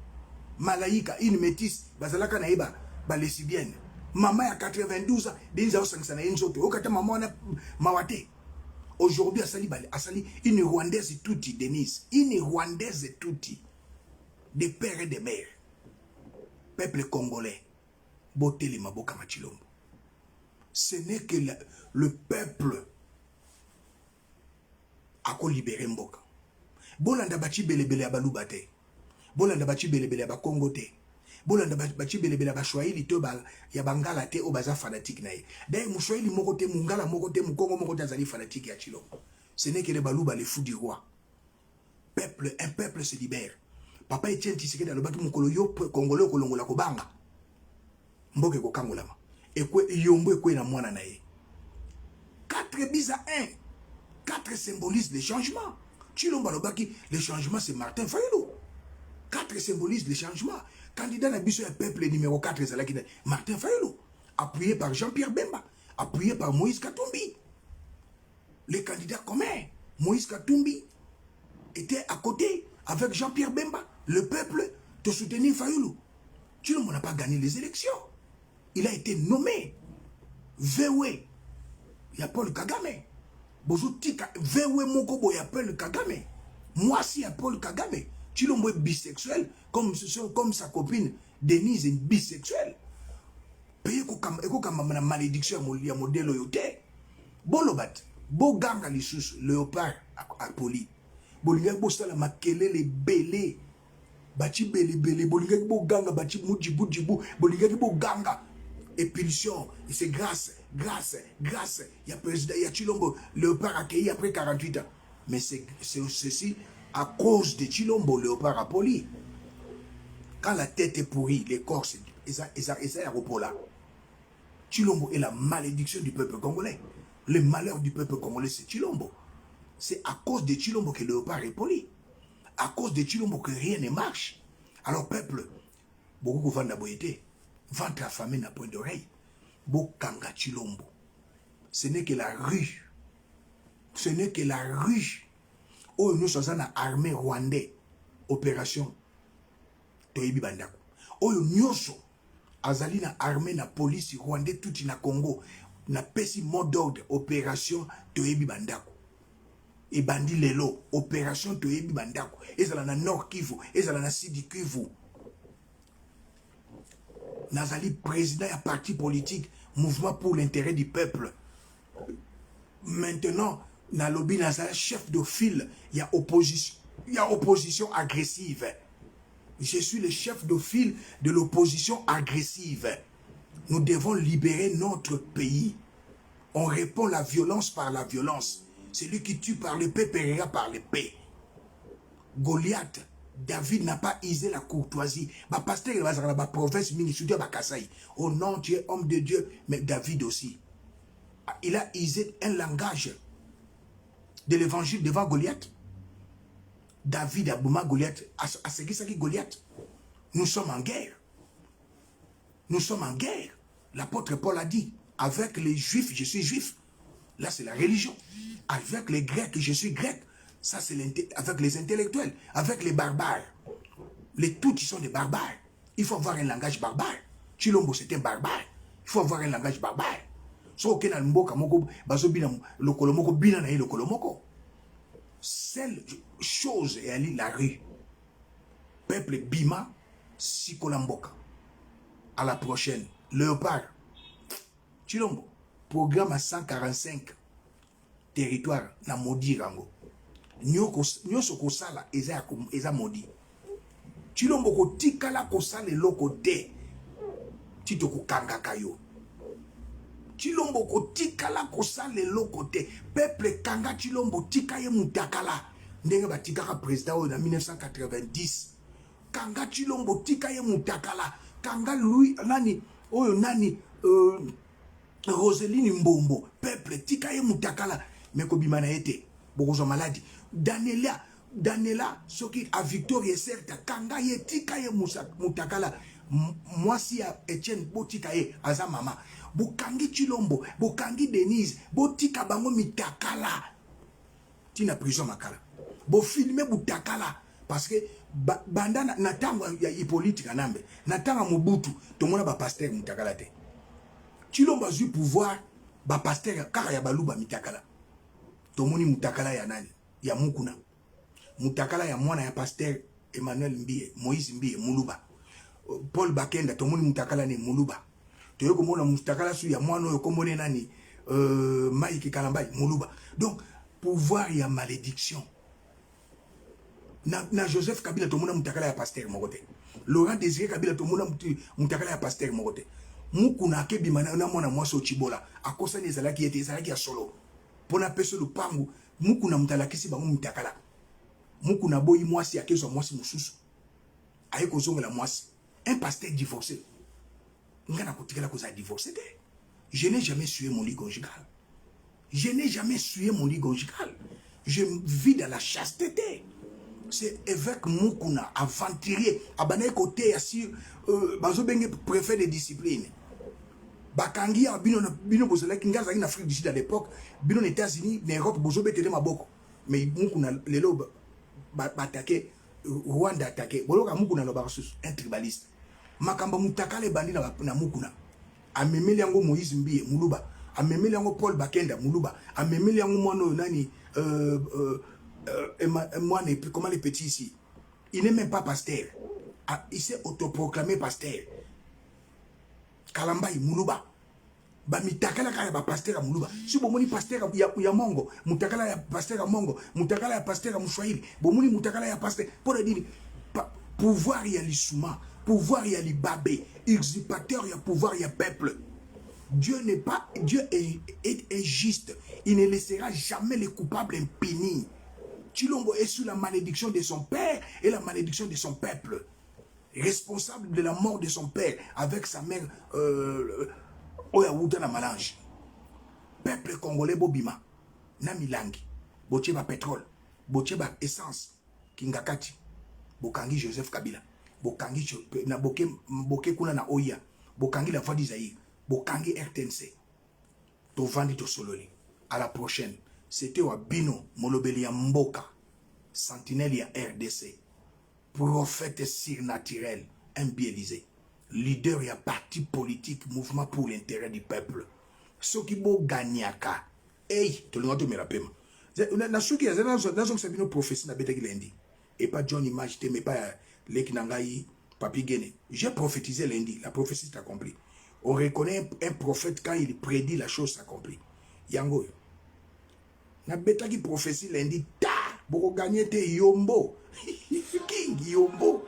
Malaika, une métisse, bazalaka naïba, ba lesbienne. Maman a 92 ans, Denise a 500 ans, okata maman na mawate. Aujourd'hui, Asali, une Rwandaise touti, Denise. Une Rwandaise touti. Des pères et des mères. Peuple congolais. Boté les maboka Tshilombo. Ce n'est que le peuple ako libéré mboka. Bolanda bachi belebele abaluba te. Bolanda bachi belebele abakongo te. Bolanda bachi belebele abashwaili to ba ya bangala te obaza fanatique na ye. D'ailleurs mushwaili moko te, mungala moko te, mukongo moko te azali fanatique ya Tshilombo. Ce n'est que les baluba les fous du roi. Un peuple se libère. Papa Etienne Tshisekedi alobaki mukolo yo congolais kolongola kobanga. Mboke ko kangolama. Ekwe yombo ekwe na mwana na ye. 4 buts à 1. 4 symbolisent les changements. Tshilombo alobaki, le changement c'est Martin Fayulu. 4 symbolisent les changements. Candidat na biso ya peuple numéro 4 ezalaki Martin Fayulu, appuyé par Jean-Pierre Bemba, appuyé par Moïse Katumbi. Le candidat commun, Moïse Katumbi, était à côté avec Jean-Pierre Bemba. Le peuple te soutenait Fayoulou. Chilombo n'a pas gagné les élections. Il a été nommé. VW. Il y a Paul Kagame. Bozotika VW Mokobo, il y a Paul Kagame. Moi aussi, il y a Paul Kagame. Chilombo est bisexuel, comme sa copine Denise est bisexuelle. Payez comme la malédiction, il y a modèle loyauté. Bolobat, Boganga Lissus, léopard à poli. Bolinga Bostala Makele, les belés. Bati belé, Bolinga Boganga, Bati Moudjibou, Bolinga Boganga. Épulsion, et c'est grâce. Il y a président, il y a Chilombo, léopard accueilli après 48 ans. Mais c'est ceci à cause de Chilombo, léopard à poli. Quand la tête est pourrie, les corps, c'est un repos là. Chilombo est la malédiction du peuple congolais. Le malheur du peuple congolais, c'est Chilombo. C'est à cause de Chilombo que le léopard est poli. À cause de Chilombo que rien ne marche. Alors, peuple, beaucoup de gens boyété, ventre affamé n'a point d'oreille. Bokanga Chilombo. Ce n'est que la rue. Ce n'est que la rue. Oh, nous sommes dans l'armée rwandaise. Opération Toyebi Bandako. Oh, nous sommes azali na armée na police rwandais tout na Congo na pesi mot d'ordre opération Toyebi Bandako et bandi lelo opération Toyebi Bandako ezala na Nord Kivu ezala na Sud Kivu nazali président ya parti politique mouvement pour l'intérêt du peuple maintenant na lobby nazali chef de file il y a opposition agressive. Je suis le chef de file de l'opposition agressive. Nous devons libérer notre pays. On répond la violence par la violence. Celui qui tue par le paix périra par le paix. Goliath, David n'a pas isé la courtoisie. Pasteur, la province, oh non, tu es homme de Dieu, mais David aussi. Il a isé un langage de l'évangile devant Goliath. David a boumé Goliath, à ce qui Goliath. Nous sommes en guerre. Nous sommes en guerre. L'apôtre Paul a dit, avec les juifs, je suis juif. Là, c'est la religion. Avec les grecs, je suis grec. Ça, c'est avec les intellectuels. Avec les barbares. Les tous, ils sont des barbares. Il faut avoir un langage barbare. Chilombo, c'est un barbare. Il faut avoir un langage barbare. So, que seule chose est aller la rue. Peuple Bima, Sikolamboka. À la prochaine. Léopard. Chilombo. Programme à 145 territoires na maudit rango. Nyoso kosala eza maudit. Chilombo ko tikala kosala loko te. Tito ko kangaka yo. Chilombo ko tikala kosala loko te. Peuple kanga Chilombo tikaye mutakala. Ndenge batikaka président en 1990. Kanga Chilombo tikaye mutakala. Kanga lui nani oyo nani Roseline Mbombo. Peuple tikaye mutakala. Meko bimana ete. Bokozo maladi. Daniela soki a Victoria certa kanga ye tikaye mutakala. Moi si a Etienne Botikaye aza mama. Bokangi Chilombo, bokangi Denise, botika bango mitakala. Tina prison makala. Bo filmer butakala parce que banda na tango ya Hippolyte Kanambe, na tango Mobutu, to mona ba pasteur mutakala te. Chilombo a eu pouvoir ba pasteur kaka ya baluba mitakala. To moni mutakala ya nani? Ya Mukuna. Mutakala ya mwana ya pasteur Emmanuel Mbie, Moïse Mbie, Muluba. Paul Bakenda, to moni mutakala ni Muluba. Toyo komona mutakala su ya mwana yo komone nani Mike Kalambai Muluba. Donc pouvoir ya malédiction. Na Joseph Kabila to mona mutakala ya pasteur mokote. Laurent Désiré Kabila to mona mutakala ya pasteur mokote. Mukuna kebi na mwana mwaso Chibola akosa ni ezalaki ya solo. Pona peso lupangu mukuna mutalakisi bango mutakala. Mukuna boyi mwasi akeso mwasi mususu. Ayeko zonga mwasi. Un pasteur divorcé. Je n'ai jamais sué mon lit conjugal. Je n'ai jamais sué mon lit conjugal. Je vis dans la chasteté. C'est évêque Mukuna, aventurier, abane côté assis, bazobenge préfet de discipline. Bakangi a bino bozela kingaza en Afrique du Sud à l'époque, bino aux États-Unis, en Europe, bozobe tele maboko. Mais Mukuna lelo batake Rwanda attaqué boloka mukuna loba un tribaliste makamba mutakale bandi na mukuna amemeli yango Moïse Mbie muluba amemeli yango Paul Bakenda muluba amemeli yango mwana nani mwana comment les petits ici il n'est même pas pasteur il s'est autoproclamé pasteur Kalambai muluba ba mitakala kaya ba pasteur muluba si bomoni pasteur ya mongo mutakala ya pasteur ya mongo mutakala ya pasteur ya mswahili bomoni mutakala ya pasteur pour dire pouvoir ya lisuma pouvoir ya libabé usurpateur ya pouvoir ya peuple. Dieu n'est pas Dieu est juste, il ne laissera jamais les coupables impunis. Chilombo est sous la malédiction de son père et la malédiction de son peuple, responsable de la mort de son père avec sa mère Oya na Malange. Peuple congolais bobima na milangi boche ba pétrole boche ba essence kingakati bokangi Joseph Kabila bokangi na boke kuna na Oya bokangi la voix d'Isaïe bokangi RTNC to vandi to sololi. À la prochaine. C'était Wabino Molobeli ya Mboka, sentinelle ya RDC, prophète surnaturel imbiélisé, leader ya parti politique, mouvement pour l'intérêt du peuple. Ce qui bo gagnaka, hey, to l'engato me rappelle. Na suki ya zena nazo sabino prophétie na betaki lundi. Et pas John Image te mais pas Leki Nangai Papi Gene. J'ai prophétisé lundi, la prophétie s'est accomplie. On reconnaît un prophète quand il prédit la chose s'accomplit. Yango. Na beta qui prophétie lundi ta boko gagner te yombo king yombo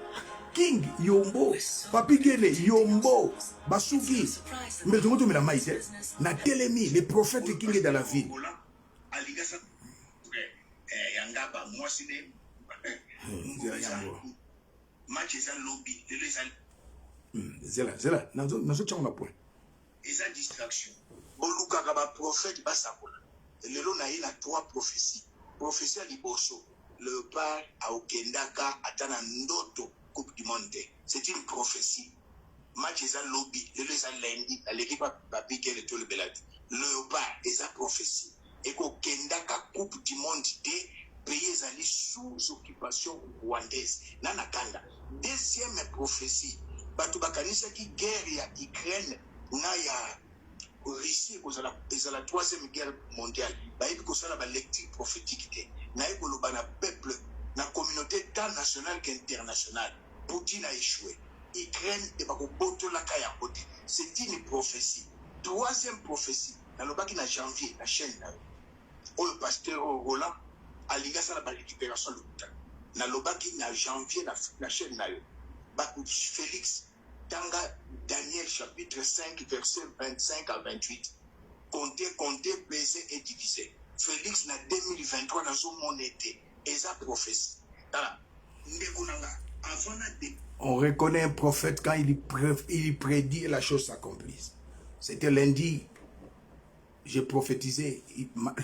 papi gene yombo basuki mais tout le monde me la maïs na telemi les prophètes king est dans la ville yangaba moi c'est Manchester lobby zela nazo tchanga point eza distraction boluka ba prophète basakola. Lelo na il a 3 prophéties. Prophétie à Liboso, le père à Okendaka atana ndoto Coupe du Monde. C'est une prophétie. Match est un lobby. Lelo est un lundi. L'équipe a piqué le tout le beladi. Le père est une prophétie. Et qu'Okendaka Coupe du Monde des pays allés sous occupation rwandaise. Nanakanda. Deuxième prophétie. Batubakanisa qui guerre ya Ukraine na ya Russie c'est la 3e guerre mondiale. Baïbi kosala ba lecture prophétique. Naïko lo bana peuple, na communauté tant nationale qu'internationale. Poutine a échoué. Ukraine et bako boto la kaya côté. C'est une prophétie. 3e prophétie. Na lobaki na janvier la chaîne na. O le pasteur Roland a liga ça la récupération l'hôpital. Na lobaki na janvier la chaîne na. Ba Félix Tanga Daniel chapitre 5 verset 25 à 28. Compter, peser et diviser. Félix na 2023 na zo monete. Eza prophétie. On reconnaît un prophète quand il prédit et la chose s'accomplisse. C'était lundi. J'ai prophétisé.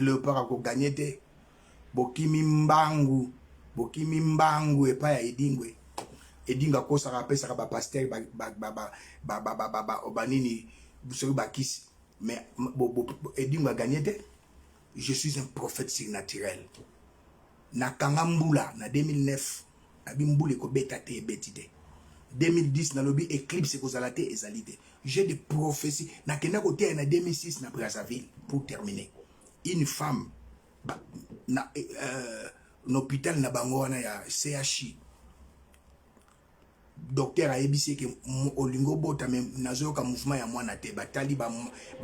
Le père a gagné. Bokimi mbangu et pas ya edingwe. Edinga ko ça rappelle ça ba pasteur obanini busori bakisi mais edinga gagné. Je suis un prophète surnaturel. Na kangambula na 2009 abimbule ko betate betite 2010 na lobi éclipse ko zalate ezalite. J'ai des prophéties na kena côté na 2006 na Brazzaville pour terminer. Une femme na l'hôpital na bango na ya CHI. Docteur a ébissé que olingo bota même nazoka mouvement ya mwana te batali ba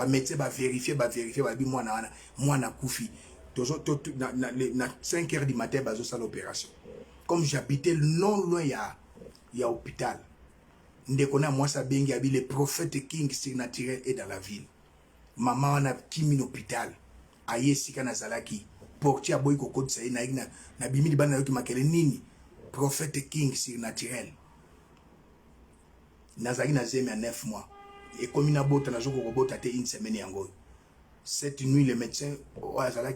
médecin ba vérifier ba bi mwana kufi na 5 heures du matin bazo ça l'opération. Comme j'habitais non loin ya hôpital ndeko na moi sa bengi abi le prophète king surnaturel est dans la ville. Maman on a kimi l'hôpital ayesika na zalaki portier boy ko kodisa na bimili bana yoki makele nini prophète king surnaturel. Nazaki na zemi à 9 mois. Et comme il a beau une semaine yango. Cette nuit, le médecin,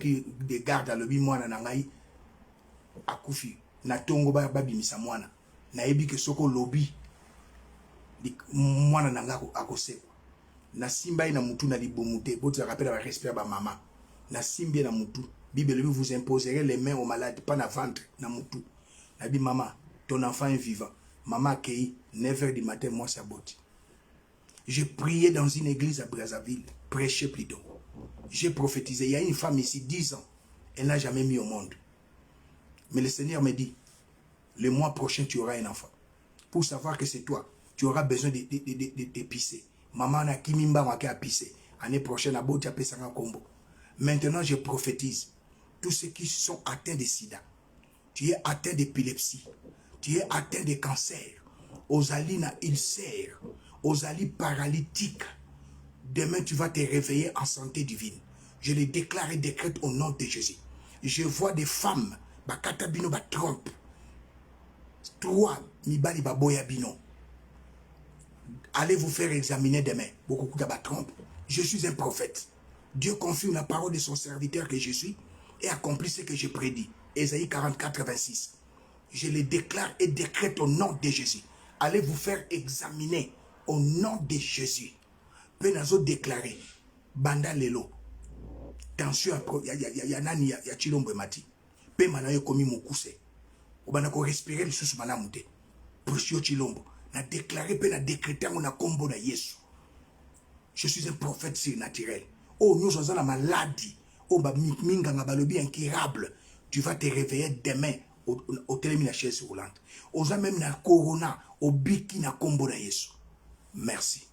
qui des gardes à l'obi moana nangai a koufi. Na tongo ba bimisa moana. Na ebi ke soko lobby. Moana nanga akose. Na simba ina mutu na libomute. Bo te rappelle ba respect ba maman. Na simbi na mutu. Bible vous imposerez les mains aux malades, pas na ventre na mutu. Na bi maman. ton enfant est vivant. Maman accueilli, 9h du matin, moi ça botte. J'ai prié dans une église à Brazzaville, prêché plutôt. J'ai prophétisé. Il y a une femme ici, 10 ans. Elle n'a jamais mis au monde. Mais le Seigneur me dit, le mois prochain, tu auras un enfant. Pour savoir que c'est toi, tu auras besoin de pisser. Maman n'a kimimba m'a qu'à pisser. L'année prochaine, à Boti, à un combo. Maintenant, je prophétise. Tous ceux qui sont atteints de sida, tu es atteint d'épilepsie, tu es atteint de cancer, aux alina ulcères, aux ali paralytiques. Demain, tu vas te réveiller en santé divine. Je le déclare et décrète au nom de Jésus. Je vois des femmes, bakatabino ba trompe. 3, mibali ba boyabino. Allez vous faire examiner demain. Beaucoup de trompe. Je suis un prophète. Dieu confirme la parole de son serviteur que je suis et accomplit ce que je prédis. Ésaïe 44, 26. Je le déclare et décrète au nom de Jésus. Allez vous faire examiner au nom de Jésus. Penazo déclaré. Banda lelo. Tension, il y a chilombe mati. Pe manayo komi mokuse. Obana ko respirer le sous manamute. Pochio chilombo. Na déclaré pe na décrété on a combo na Yesu. Je suis un prophète surnaturel. Oh, nous sommes la maladie. Oh, minganga balobi incurable. Tu vas te réveiller demain au télémi la chaise roulante. Osa même na corona, au biki na combo na Yesu. Merci.